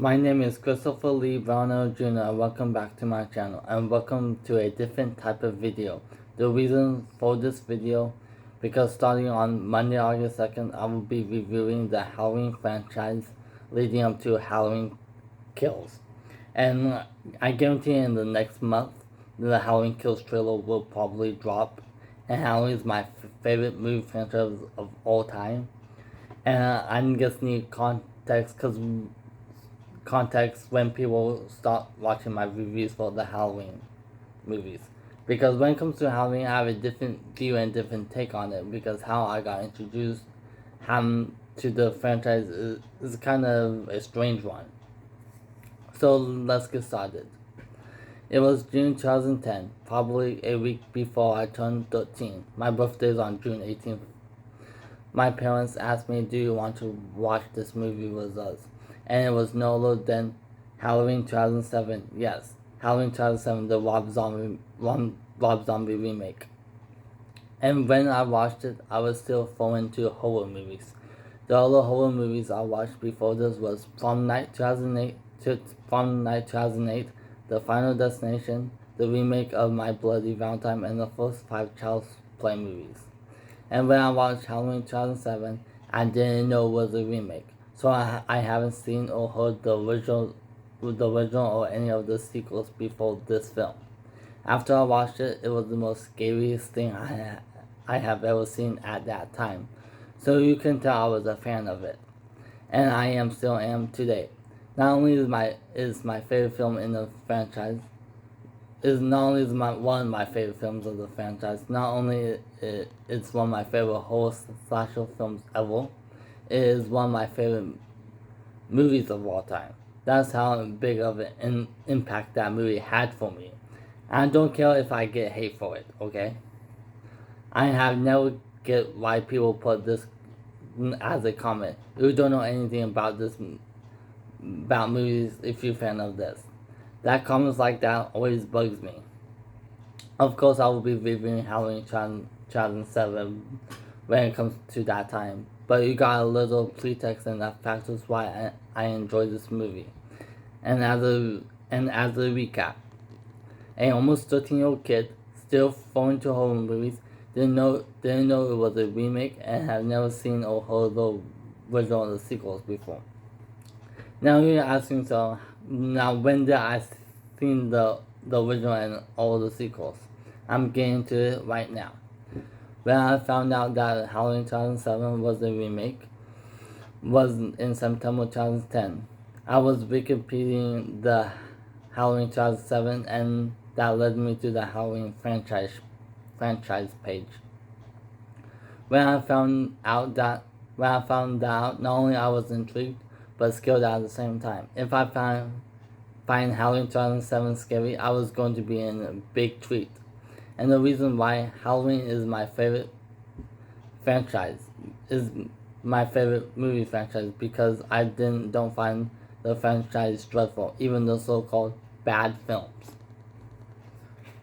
My name is Christopher Lee Brownell Jr. and welcome back to my channel and welcome to a different type of video. The reason for this video, because starting on Monday, August 2nd, I will be reviewing the Halloween franchise leading up to Halloween Kills. And I guarantee in the next month, the Halloween Kills trailer will probably drop. And Halloween is my favorite movie franchise of all time. And I just need context when people start watching my reviews for the Halloween movies. Because when it comes to Halloween, I have a different view and different take on it. Because how I got introduced to the franchise is kind of a strange one. So let's get started. It was June 2010, probably a week before I turned 13. My birthday is on June 18th. My parents asked me, "Do you want to watch this movie with us?" And it was no other than Halloween 2007. Yes, Halloween 2007, the Rob Zombie remake. And when I watched it, I was still falling to horror movies. The other horror movies I watched before this was Prom Night 2008, The Final Destination, the remake of My Bloody Valentine, and the first 5 Child's Play movies. And when I watched Halloween 2007, I didn't know it was a remake. So I haven't seen or heard the original or any of the sequels before this film. After I watched it, it was the most scariest thing I have ever seen at that time. So you can tell I was a fan of it. And I still am today. Not only is my favorite film in the franchise, one of my favorite films of the franchise. Not only it's one of my favorite horror slasher films ever, it is one of my favorite movies of all time. That's how big of an impact that movie had for me. I don't care if I get hate for it, okay? I have never get why people put this as a comment. You don't know anything about about movies if you're a fan of this. That comments like that always bugs me. Of course, I will be reviewing Halloween 2007 when it comes to that time. But you got a little pretext, and that factors why I enjoy this movie. And as a recap, a almost 13-year-old kid still falling to horror movies, didn't know it was a remake, and have never seen or heard the original or the sequels before. Now you're asking, so now when did I seen the original and all the sequels? I'm getting to it right now. When I found out that Halloween 2007 was a remake, was in September 2010. I was Wikipediaing the Halloween 2007, and that led me to the Halloween franchise page. When I found out, not only I was intrigued, but scared at the same time. If I find Halloween 2007 scary, I was going to be in a big treat. And the reason why Halloween is my favorite franchise, is my favorite movie franchise, because I don't find the franchise dreadful, even the so-called bad films.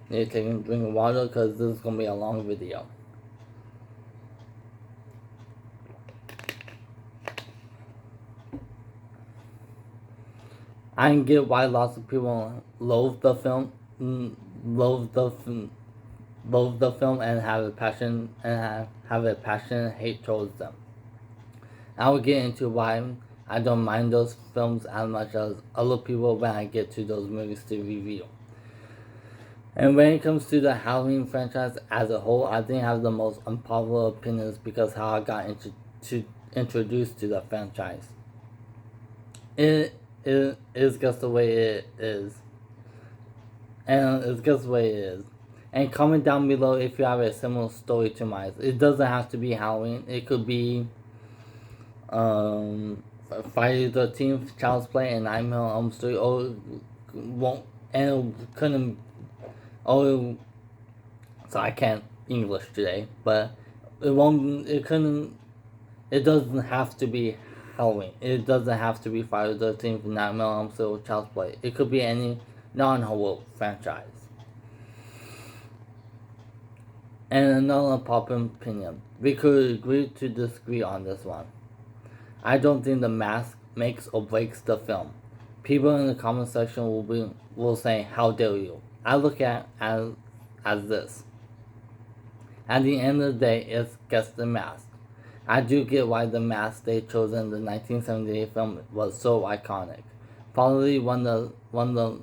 Need to take a drink of water because this is going to be a long video. I can get why lots of people loathe the film, and have a passionate hate towards them. I will get into why I don't mind those films as much as other people when I get to those movies to review. And when it comes to the Halloween franchise as a whole, I think I have the most unpopular opinions because how I got introduced to the franchise. It is just the way it is. And it's just the way it is. And comment down below if you have a similar story to mine. It doesn't have to be Halloween. It could be Friday the 13th, Child's Play, and Nightmare on Elm Street. Or so I can't English today, but it doesn't have to be Halloween. It doesn't have to be Friday the 13th, Nightmare on Elm Street, or Child's Play. It could be any non-horror franchise. And another popular opinion. We could agree to disagree on this one. I don't think the mask makes or breaks the film. People in the comment section will say, "How dare you?" I look at as this. At the end of the day, it's just the mask. I do get why the mask they chose in the 1978 film was so iconic. Probably one of the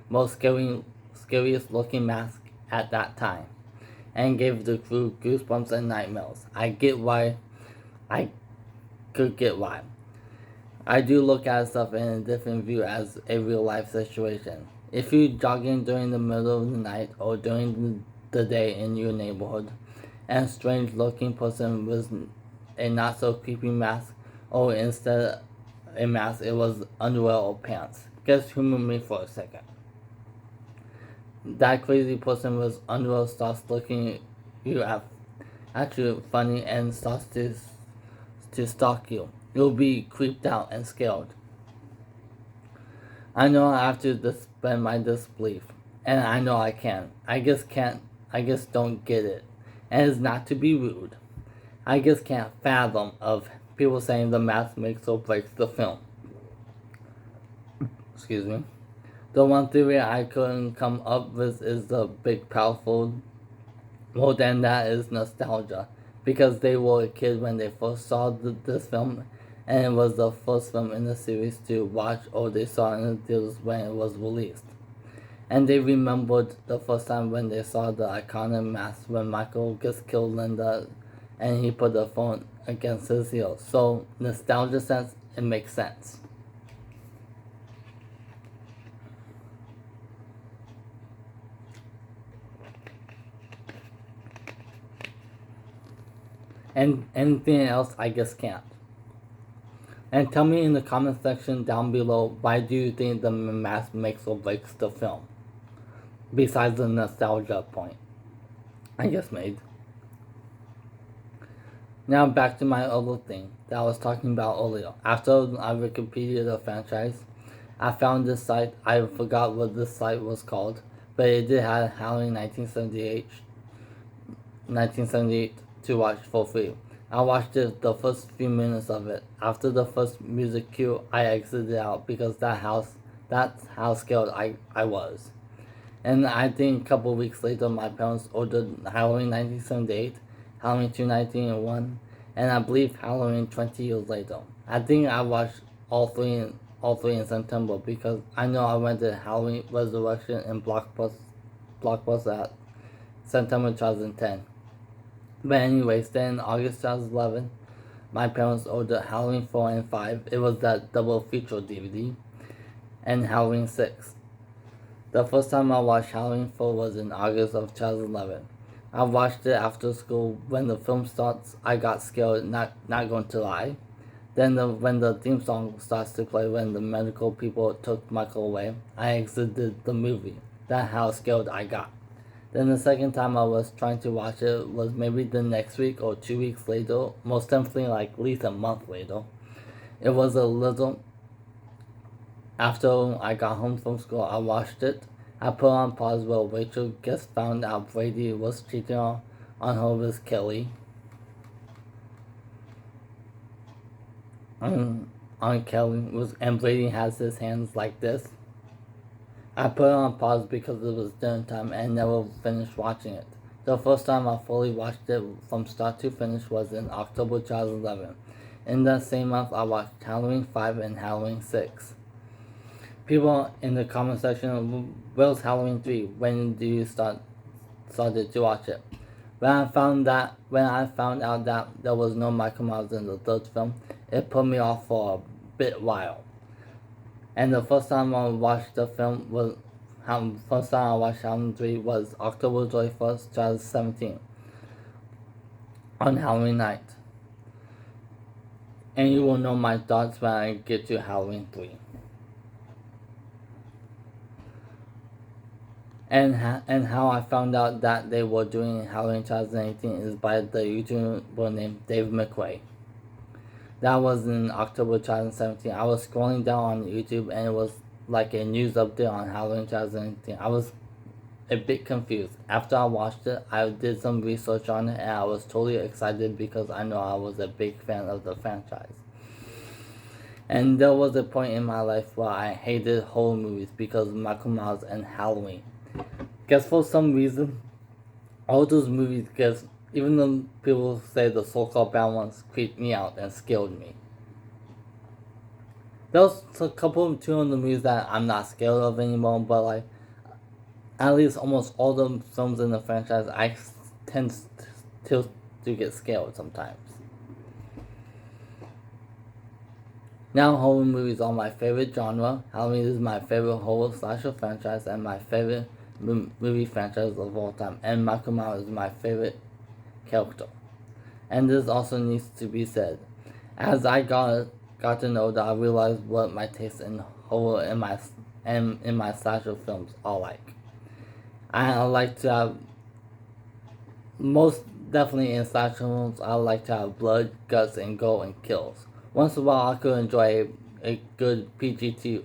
most scariest looking masks at that time, and gave the crew goosebumps and nightmares. I could get why. I do look at stuff in a different view as a real life situation. If you're jogging during the middle of the night or during the day in your neighborhood, and a strange looking person with a not so creepy mask, or instead of a mask, it was underwear or pants. Just humor me for a second. That crazy person with underwear starts looking you at you funny and starts to stalk you. You'll be creeped out and scared. I know I have to suspend my disbelief, and I know I can. I just can't. I just don't get it, and it's not to be rude. I just can't fathom of people saying the mask makes or breaks the film. Excuse me. The one theory I couldn't come up with is the big powerful. More than that is nostalgia, because they were a kid when they first saw this film, and it was the first film in the series to watch, or they saw in the theaters when it was released. And they remembered the first time when they saw the iconic mask when Michael just killed Linda and he put the phone against his heel. So, nostalgia sense, it makes sense. And anything else, I just can't. And tell me in the comment section down below, why do you think the mask makes or breaks the film? Besides the nostalgia point I just made. Now back to my other thing that I was talking about earlier. After I Wikipedia the franchise, I found this site. I forgot what this site was called, but it did have Halloween 1978 to watch for free. I watched the first few minutes of it. After the first music cue, I exited out because that's how scared I was. And I think a couple weeks later, my parents ordered Halloween 1978, Halloween 21901, and I believe Halloween 20 years later. I think I watched all three in September because I know I went to Halloween Resurrection in Blockbuster at September 2010. But anyways, then in August 2011, my parents ordered Halloween 4 and 5. It was that double feature DVD, and Halloween 6. The first time I watched Halloween 4 was in August of 2011. I watched it after school. When the film starts, I got scared, not going to lie. Then when the theme song starts to play when the medical people took Michael away, I exited the movie. That's how scared I got. Then the second time I was trying to watch it was maybe the next week or 2 weeks later, most definitely like at least a month later. It was a little after I got home from school. I watched it. I put on pause while Rachel just found out Brady was cheating on her with Kelly. On Kelly and Brady has his hands like this. I put it on pause because it was dinner time and never finished watching it. The first time I fully watched it from start to finish was in October 2011. In that same month, I watched Halloween 5 and Halloween 6. People in the comment section, where's Halloween 3? When do you started to watch it? When I found out that there was no Michael Myers in the third film, it put me off for a bit while. And the first time I watched the film was first time I watched Halloween 3 was October 31st, 2017 on Halloween night. And you will know my thoughts when I get to Halloween 3. And how I found out that they were doing Halloween 2018 is by the YouTuber named Dave McRae. That was in October 2017. I was scrolling down on YouTube and it was like a news update on Halloween 2018. I was a bit confused. After I watched it, I did some research on it and I was totally excited because I know I was a big fan of the franchise. And there was a point in my life where I hated horror movies because of Michael Myers and Halloween. Guess for some reason, all those movies, guess, even though people say the so-called bad ones, creeped me out and scared me. There's a couple of 200 movies that I'm not scared of anymore, but like at least almost all the films in the franchise, I tend to get scared sometimes. Now horror movies are my favorite genre. Halloween is my favorite horror slasher franchise and my favorite movie franchise of all time. And Michael Myers is my favorite character. And this also needs to be said. As I gotten older, I realized what my taste in horror and in my slasher films are like. I like to have, most definitely in slasher films, I like to have blood, guts, and gore and kills. Once in a while, I could enjoy a good PG-13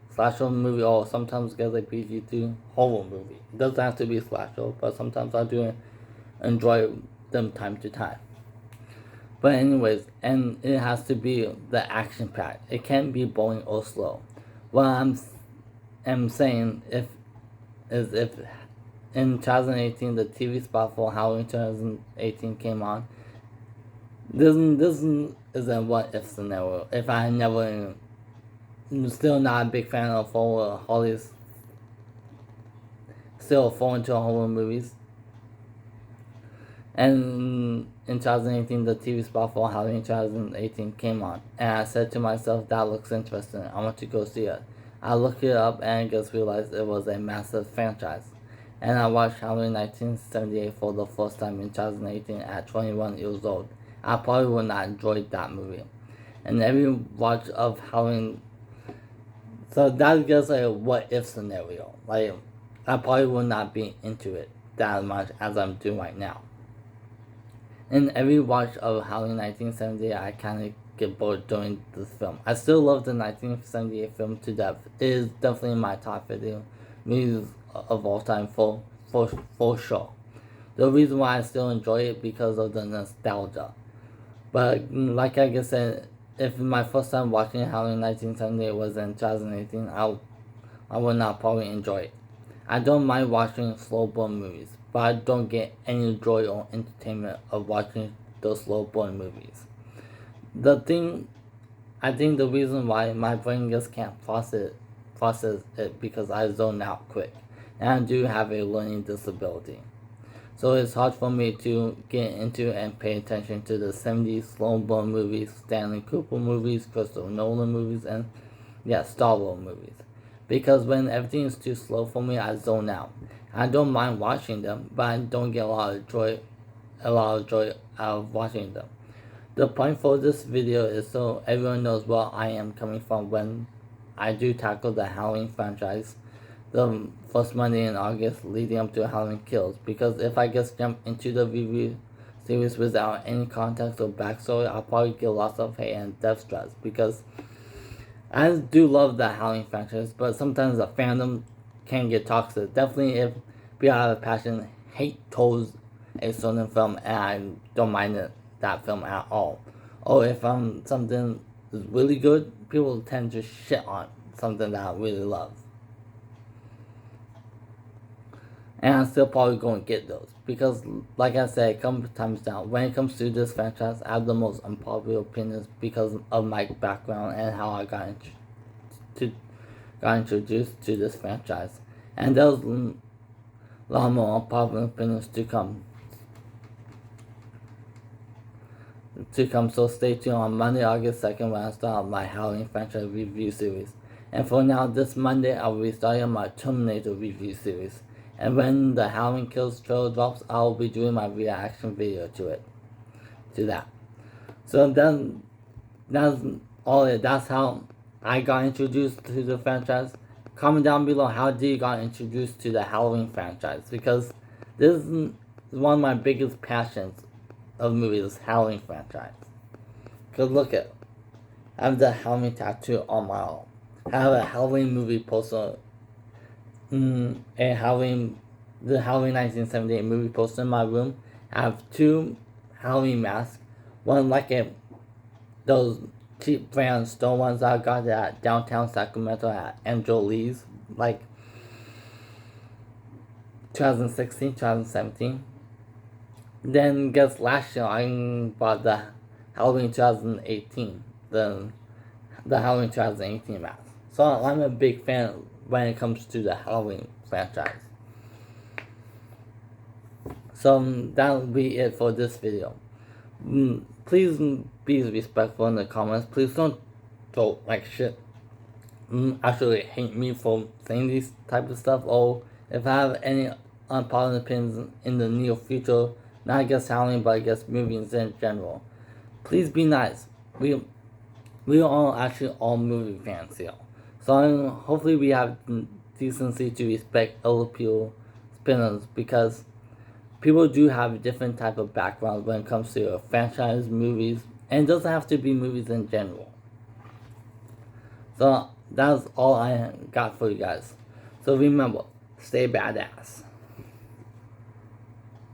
slasher movie, or sometimes get a PG-2 horror movie. It doesn't have to be slasher, but sometimes I do enjoy them time to time. But anyways, and it has to be the action pack. It can't be boring or slow. What am saying if in 2018 the TV spot for Halloween 2018 came on, this isn't what if scenario. If I never, still not a big fan of Holly's, still fall into horror movies. And in 2018, the TV spot for Halloween 2018 came on, and I said to myself, that looks interesting, I want to go see it. I looked it up and just realized it was a massive franchise. And I watched Halloween 1978 for the first time in 2018 at 21 years old. I probably would not enjoy that movie. And every watch of Halloween, so that gives a what if scenario. Like, I probably would not be into it that much as I'm doing right now. In every watch of Halloween 1978, I kind of get bored during this film. I still love the 1978 film to death. It is definitely my top 50 movies of all time for sure. The reason why I still enjoy it because of the nostalgia. But like I said, if my first time watching Halloween 1978 was in 2018, I would not probably enjoy it. I don't mind watching slow burn movies, but I don't get any joy or entertainment of watching those slow burn movies. I think the reason why my brain just can't process it because I zone out quick, and I do have a learning disability. So it's hard for me to get into and pay attention to the 70s slow burn movies, Stanley Cooper movies, Christopher Nolan movies, and Star Wars movies. Because when everything is too slow for me, I zone out. I don't mind watching them, but I don't get a lot of joy out of watching them. The point for this video is so everyone knows where I am coming from when I do tackle the Halloween franchise the first Monday in August leading up to Halloween Kills, because if I just jump into the review series without any context or backstory, I'll probably get lots of hate and death threats, because I do love the Halloween franchise, but sometimes the fandom can get toxic. Definitely if people have a passion, hate towards a certain film, and I don't mind that film at all. Or if something is really good, people tend to shit on something that I really love. And I'm still probably going to get those. Because, like I said, a couple times down, when it comes to this franchise, I have the most unpopular opinions because of my background and how I got introduced to this franchise. And there's a lot more unpopular opinions to come. So stay tuned on Monday, August 2nd, when I start my Halloween franchise review series. And for now, this Monday, I'll be starting my Terminator review series. And when the Halloween Kills trailer drops, I'll be doing my reaction video to that. So then, that's how I got introduced to the franchise. Comment down below how did you got introduced to the Halloween franchise, because this is one of my biggest passions of movies, Halloween franchise. Cause look at, I have the Halloween tattoo on my arm. I have a Halloween movie poster, the Halloween 1978 movie poster in my room. I have two Halloween masks, one like a those cheap brand store ones I got at downtown Sacramento at Angel Lee's, like 2016, 2017. Then guess last year I bought the Halloween 2018, the Halloween 2018 mask. So I'm a big fan when it comes to the Halloween franchise. So that'll be it for this video. Please be respectful in the comments. Please don't like shit. Actually hate me for saying these type of stuff. Or if I have any unpopular opinions in the near future, not just Halloween, but I guess movies in general, please be nice. We are actually all movie fans here. So hopefully we have decency to respect other people's opinions, because people do have different type of backgrounds when it comes to franchise movies, and it doesn't have to be movies in general. So that's all I got for you guys. So remember, stay badass.